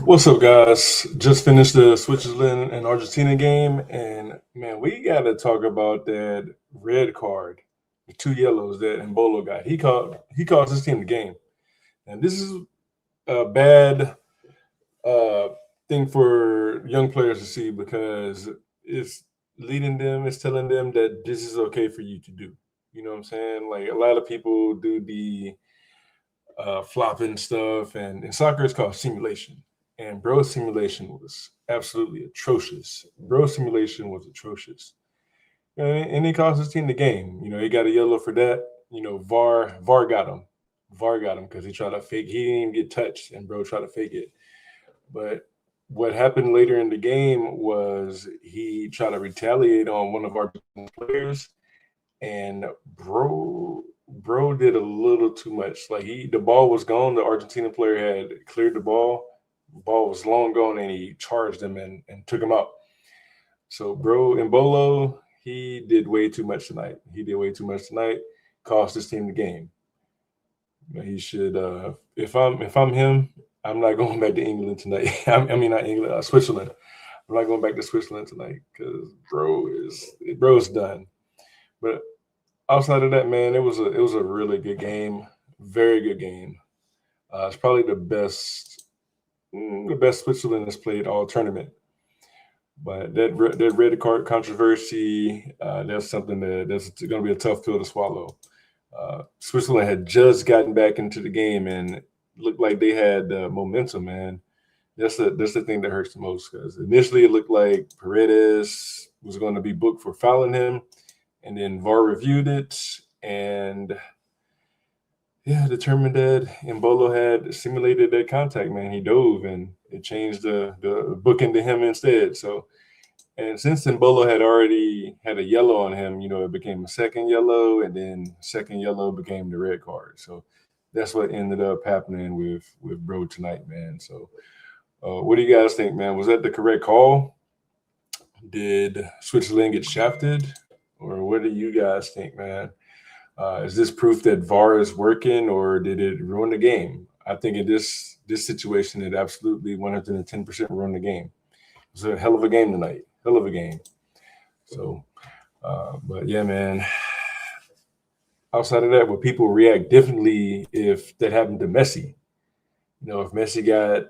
What's up, guys? Just finished the Switzerland and Argentina game, and man, we got to talk about that red card, the two yellows that Embolo got. He caused his team the game, and this is a bad uh, thing for young players to see because it's it's telling them that this is okay for you to do. You know what I'm saying? Like a lot of people do the flopping stuff, and in soccer it's called simulation. And Bro's simulation was absolutely atrocious. Bro's simulation was atrocious, and he cost his team the game. He got a yellow for that. VAR got him. VAR got him because he tried to fake. He didn't even get touched, and Bro tried to fake it. But what happened later in the game was he tried to retaliate on one of our players, and bro did a little too much. Like the ball was gone. The Argentina player had cleared the ball. The ball was long gone, and he charged him and took him out. So bro Embolo, he did way too much tonight. Cost his team the game. He should. If I'm him, I'm not going back to England tonight. I mean, not England, Switzerland. I'm not going back to Switzerland tonight because bro's done. But outside of that, man, it was a really good game, very good game. It's probably the best Switzerland has played all tournament. But that red card controversy, that's something that's going to be a tough pill to swallow. Switzerland had just gotten back into the game and looked like they had momentum, man. That's the thing that hurts the most because initially it looked like Paredes was going to be booked for fouling him, and then VAR reviewed it and determined that Embolo had simulated that contact. Man, he dove and it changed the book into him instead. So, and since Embolo had already had a yellow on him, it became a second yellow, and then second yellow became the red card. So that's what ended up happening with Bro tonight, man. So what do you guys think, man? Was that the correct call? Did Switzerland get shafted? Or what do you guys think, man? Is this proof that VAR is working, or did it ruin the game? I think in this situation, it absolutely 110% ruined the game. It was a hell of a game tonight. Hell of a game. So, but yeah, man. Outside of that, would people react differently if that happened to Messi? If Messi got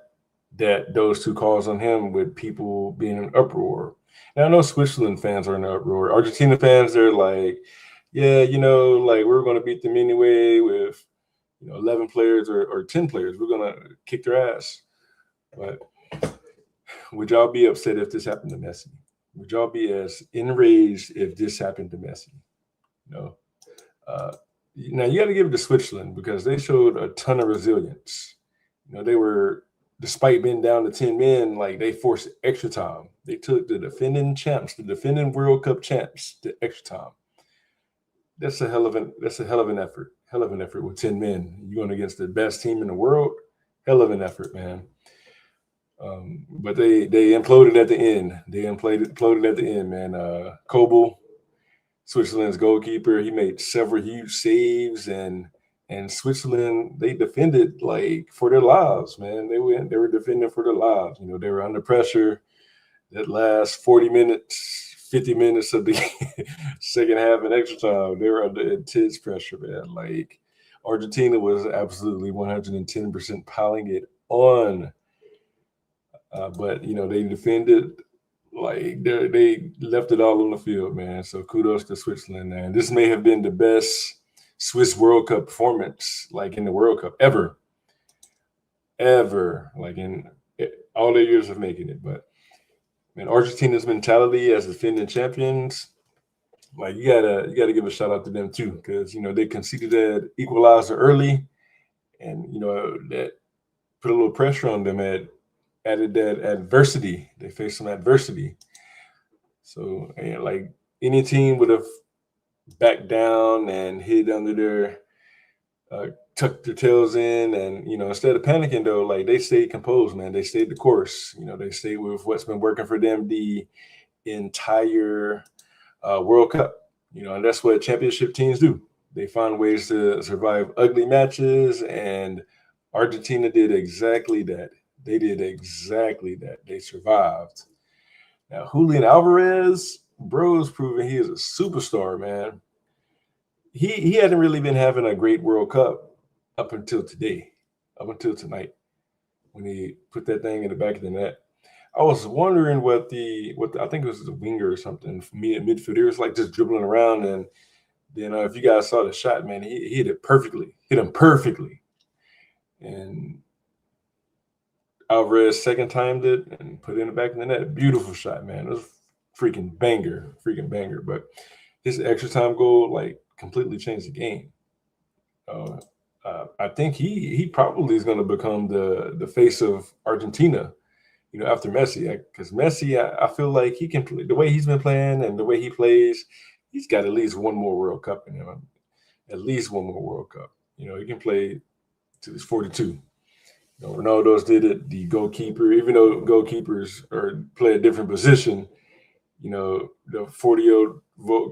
those two calls on him, with people being in an uproar. Now I know Switzerland fans are in an uproar. Argentina fans, they're like, yeah, like we're going to beat them anyway with 11 players or 10 players. We're going to kick their ass. But would y'all be upset if this happened to Messi? Would y'all be as enraged if this happened to Messi? Now you got to give it to Switzerland because they showed a ton of resilience. They were, despite being down to 10 men, like they forced extra time. They took the defending champs, the defending World Cup champs, to extra time. That's a hell of an effort. Hell of an effort with 10 men. You're going against the best team in the world. Hell of an effort, man. But they imploded at the end. They imploded at the end, man. Kobel, Switzerland's goalkeeper, he made several huge saves, and Switzerland, they defended like for their lives, man. They were defending for their lives. They were under pressure. That last 40 minutes, 50 minutes of the second half and extra time, they were under intense pressure, man. Like Argentina was absolutely 110% piling it on. But they defended like they left it all on the field, man. So kudos to Switzerland, man. This may have been the best Swiss World Cup performance, like in the World Cup ever, like in all their years of making it. But man, Argentina's mentality as defending champions, like you gotta give a shout out to them too, because they conceded that equalizer early, and that put a little pressure on them. Added that adversity. They faced some adversity. So, like any team would have backed down and hid under their, tucked their tails in, and instead of panicking though, like they stayed composed, man. They stayed the course. They stayed with what's been working for them the entire World Cup. And that's what championship teams do. They find ways to survive ugly matches, and Argentina did exactly that. They did exactly that. They survived. Now, Julian Alvarez, bro's proven he is a superstar, man. He hadn't really been having a great World Cup up until today, up until tonight, when he put that thing in the back of the net. I was wondering what I think it was the winger or something for me at midfield. He was like just dribbling around, and then if you guys saw the shot, man, he hit it perfectly, hit him perfectly, and Alvarez second timed it and put it in the back of the net. Beautiful shot, man. It was freaking banger. But his extra time goal like completely changed the game. I think he probably is going to become the face of Argentina, after Messi, because Messi, I feel like he can play the way he's been playing and the way he plays. He's got at least one more World Cup in him. At least one more World Cup. He can play to his 42. Ronaldo's did it. The goalkeeper, even though goalkeepers play a different position, the 40-year-old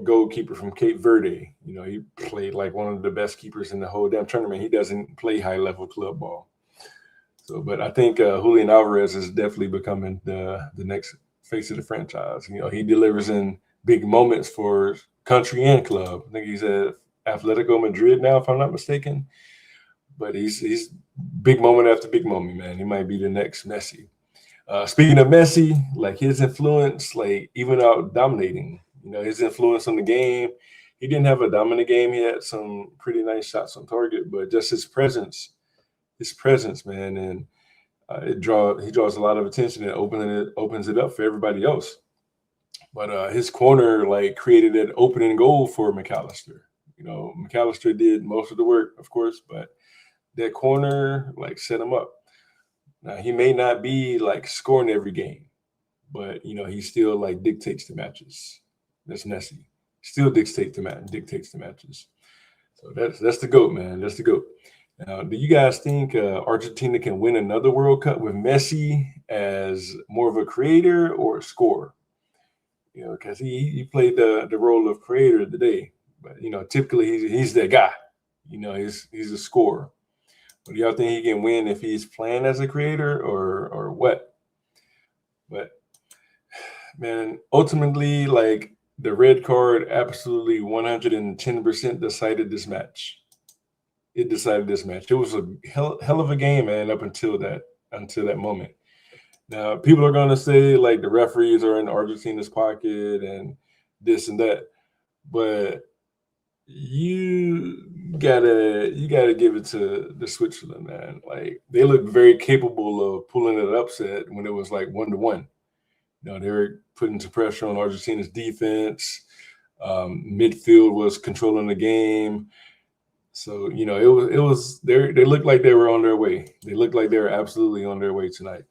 goalkeeper from Cape Verde, he played like one of the best keepers in the whole damn tournament. He doesn't play high-level club ball. So, but I think Julian Alvarez is definitely becoming the next face of the franchise. He delivers in big moments for country and club. I think he's at Atletico Madrid now, if I'm not mistaken. But he's big moment after big moment, man. He might be the next Messi. Speaking of Messi, like his influence, like even out dominating, his influence on the game. He didn't have a dominant game. He had some pretty nice shots on target, but just his presence, man, and he draws a lot of attention and opens it up for everybody else. But his corner like created an opening goal for McAllister. McAllister did most of the work, of course, but that corner like set him up. Now he may not be like scoring every game, but he still like dictates the matches. That's Messi. Still dictates the matches. So that's the GOAT, man. That's the GOAT. Now, do you guys think Argentina can win another World Cup with Messi as more of a creator or a scorer? Because he played the role of creator today, but typically he's that guy. He's a scorer. But do y'all think he can win if he's playing as a creator or what? But man, ultimately, like the red card absolutely 110% decided this match. It decided this match. It was a hell of a game, man, up until that moment. Now, people are going to say like the referees are in Argentina's pocket and this and that, but you gotta give it to the Switzerland, man. Like they looked very capable of pulling an upset when it was like 1-1. They were putting some pressure on Argentina's defense. Midfield was controlling the game. So it was they looked like they were on their way. They looked like they were absolutely on their way tonight.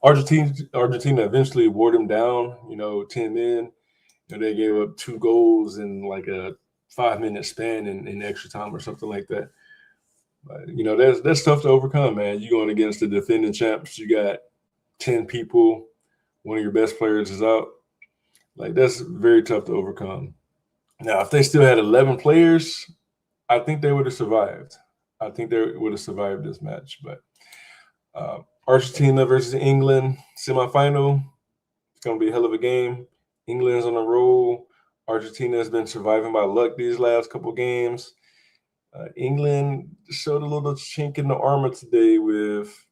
Argentina eventually wore them down. 10 men. They gave up 2 goals in like a 5-minute span in extra time or something like that. But that's tough to overcome, man. You're going against the defending champs. You got 10 people. One of your best players is out. Like that's very tough to overcome. Now, if they still had 11 players, I think they would have survived. I think they would have survived this match. But Argentina versus England semifinal. It's going to be a hell of a game. England's on a roll. Argentina has been surviving by luck these last couple games. England showed a little chink in the armor today with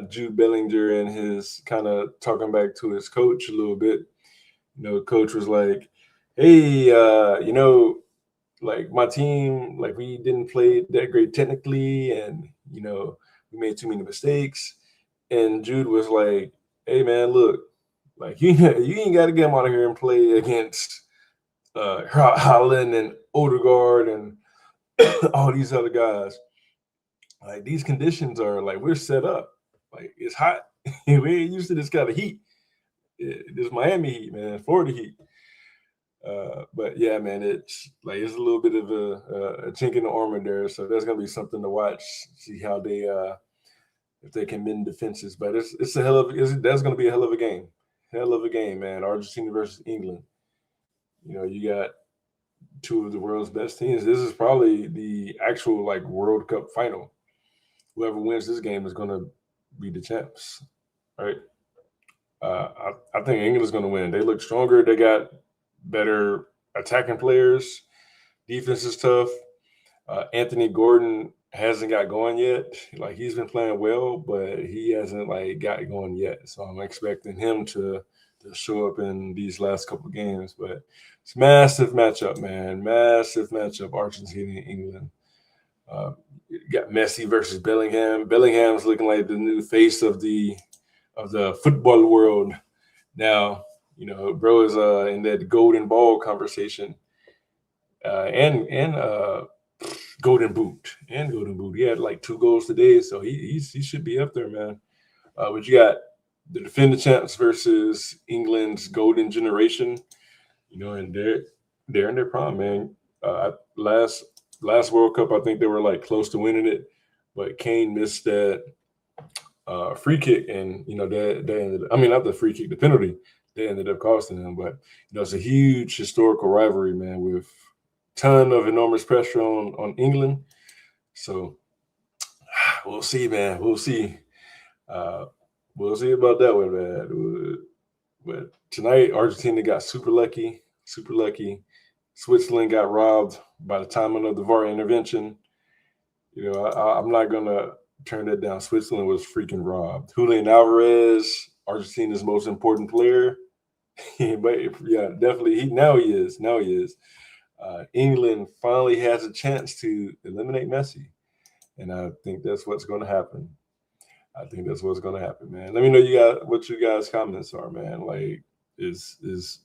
Jude Bellinger and his kind of talking back to his coach a little bit. Coach was like, hey, like my team, like we didn't play that great technically, and we made too many mistakes. And Jude was like, hey man, look, like you ain't got to get him out of here and play against Holland and Odegaard and all these other guys. Like these conditions are like we're set up. Like it's hot. We ain't used to this kind of heat. This Miami heat, man, Florida heat. But yeah, man, it's a little bit of a chink in the armor there. So that's gonna be something to watch. See how they if they can mend defenses. But that's gonna be a hell of a game. Hell of a game, man. Argentina versus England. You got 2 of the world's best teams. This is probably the actual like World Cup final. whoever wins this game is going to be the champs, right? I think England's going to win. They look stronger. They got better attacking players. Defense is tough. Anthony Gordon hasn't got going yet. Like he's been playing well, but he hasn't like got going yet. So I'm expecting him to show up in these last couple of games. But it's massive matchup, man. Massive matchup. Argentina and England. You got Messi versus Bellingham. Bellingham's looking like the new face of the football world now. You know, bro is in that golden ball conversation, and golden boot. He had like 2 goals today, so he should be up there, man. But you got the defending champs versus England's golden generation. You know, and they're in their prime, man. Last World Cup, I think they were like close to winning it, but Kane missed that free kick, and you know they ended. I mean, not the free kick, the penalty. They ended up costing him, but you know it's a huge historical rivalry, man, with ton of enormous pressure on England. So we'll see, man. We'll see. We'll see about that one, man. But tonight, Argentina got super lucky. Super lucky. Switzerland got robbed by the timing of the VAR intervention. You know, I'm not gonna turn that down. Switzerland was freaking robbed. Julián Álvarez, Argentina's most important player. But yeah, definitely. Now he is. England finally has a chance to eliminate Messi, and I think that's what's going to happen. Man. Let me know what you guys' comments are, man. Like, is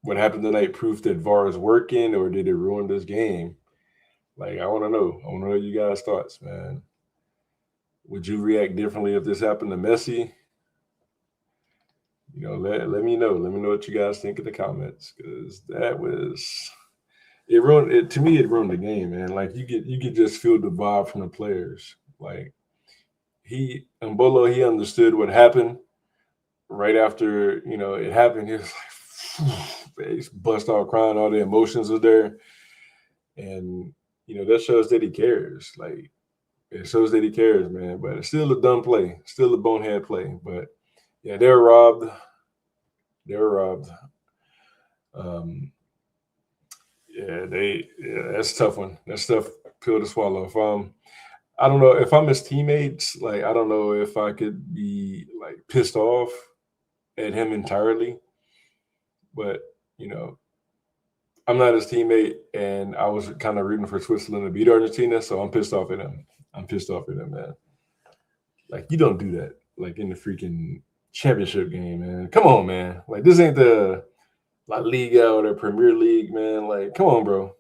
what happened tonight proof that VAR is working, or did it ruin this game? Like, I want to know. I want to know you guys' thoughts, man. Would you react differently if this happened to Messi? You know, let me know. Let me know what you guys think in the comments, because that was it ruined it to me. It ruined the game, man. Like you could just feel the vibe from the players. Like Embolo, he understood what happened right after it happened. He was like, he bust out crying. All the emotions are there, and that shows that he cares. Like it shows that he cares, man. But it's still a dumb play, still a bonehead play. But yeah, they were robbed. That's a tough one. That's a tough pill to swallow. I don't know if I'm his teammates. Like, I don't know if I could be like pissed off at him entirely. But I'm not his teammate, and I was kind of rooting for Switzerland to beat Argentina, so I'm pissed off at him. Man. Like, you don't do that. Like in the freaking championship game, man. Come on, man. Like, this ain't the La Liga or the Premier League, man. Like, come on, bro.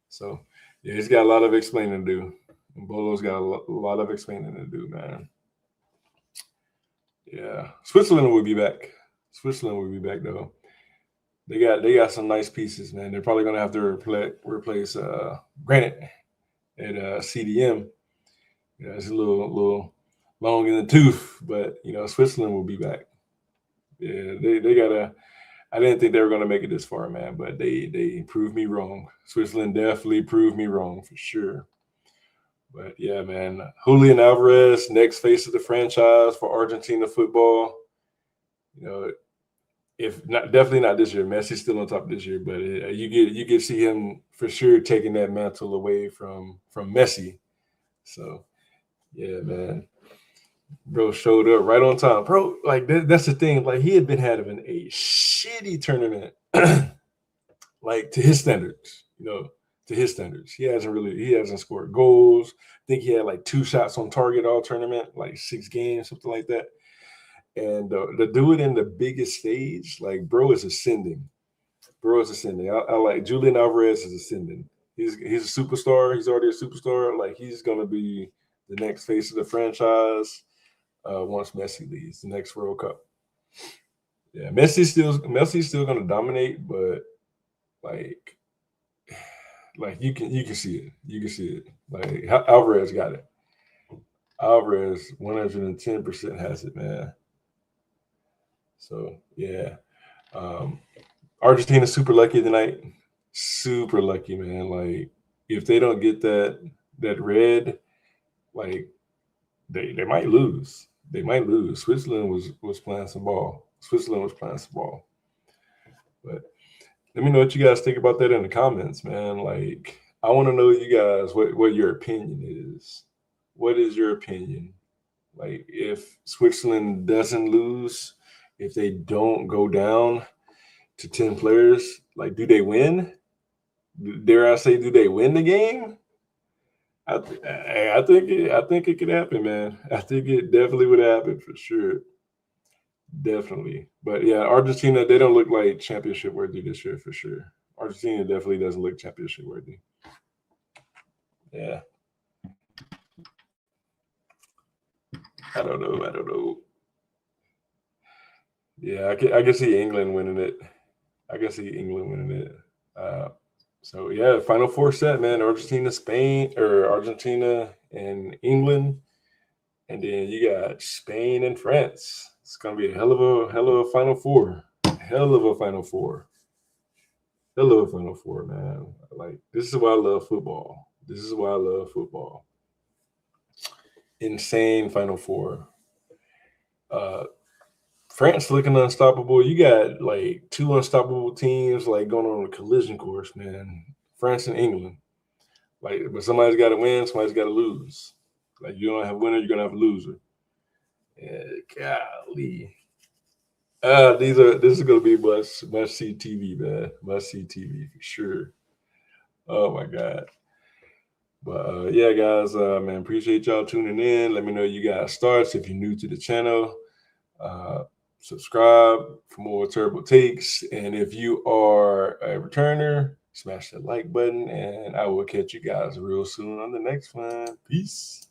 So, yeah, he's got a lot of explaining to do. Embolo's got a lot of explaining to do, man. Yeah, Switzerland will be back. Though. They got some nice pieces, man. They're probably gonna have to replace Granite at CDM. Yeah, it's a little long in the tooth, but Switzerland will be back. Yeah, they gotta. I didn't think they were gonna make it this far, man, but they proved me wrong. Switzerland definitely proved me wrong for sure. But yeah, man, Julián Álvarez, next face of the franchise for Argentina football. If not, definitely not this year. Messi's still on top this year, but you get see him for sure taking that mantle away from Messi. So yeah, man, bro showed up right on time, bro. Like that's the thing. Like he had been having a shitty tournament, like to his standards. He hasn't scored goals. I think he had like 2 shots on target all tournament, like 6 games, something like that. And to do it in the biggest stage, like bro is ascending. I like Julián Álvarez is ascending. He's a superstar. He's already a superstar. Like he's gonna be the next face of the franchise once Messi leaves the next World Cup. Yeah, Messi's still gonna dominate, but like you can see it. You can see it. Like Alvarez got it. Alvarez 110% has it, man. So yeah, Argentina's super lucky tonight. Super lucky, man. Like if they don't get that red, Like they might lose. They might lose. Switzerland was playing some ball. Switzerland was playing some ball. But let me know what you guys think about that in the comments, man. Like, I want to know you guys what your opinion is. What is your opinion? Like, if Switzerland doesn't lose, if they don't go down to 10 players, like, do they win? Dare I say, do they win the game? I think it could happen, man. I think it definitely would happen for sure. Definitely. But yeah, Argentina, they don't look like championship worthy this year for sure. Argentina definitely doesn't look championship worthy. Yeah. I don't know. Yeah, I can see England winning it. So yeah, Final Four set, man. Argentina, Spain, or Argentina and England, and then you got Spain and France. It's gonna be a hell of a Final Four. Hell of a Final Four. Hell of a Final Four, man. Like, this is why I love football. This is why I love football. Insane Final Four. France looking unstoppable. You got like two unstoppable teams like going on a collision course, man. France and England. Like, but somebody's got to win, somebody's got to lose. Like, you don't have a winner, you're gonna have a loser. Yeah, golly. This is gonna be must see TV, man. Must see TV for sure. Oh my god. But yeah, guys, man, appreciate y'all tuning in. Let me know you guys thoughts if you're new to the channel. Subscribe for more terrible takes, and if you are a returner, smash that like button, and I will catch you guys real soon on the next one. Peace.